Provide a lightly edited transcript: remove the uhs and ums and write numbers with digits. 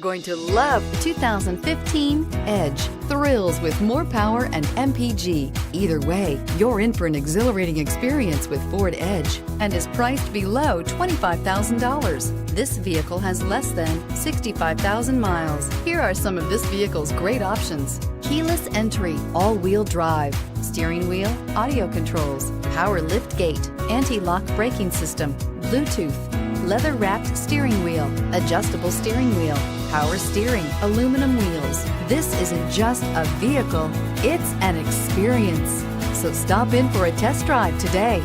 Going to love the 2015 Edge. Thrills with more power and MPG. Either way, you're in for an exhilarating experience with Ford Edge and is priced below $25,000. This vehicle has less than 65,000 miles. Here are some of this vehicle's great options: keyless entry, all-wheel drive, steering wheel audio controls, power liftgate, anti-lock braking system, Bluetooth, leather-wrapped steering wheel, adjustable steering wheel, power steering, aluminum wheels. This isn't just a vehicle, it's an experience. So stop in for a test drive today.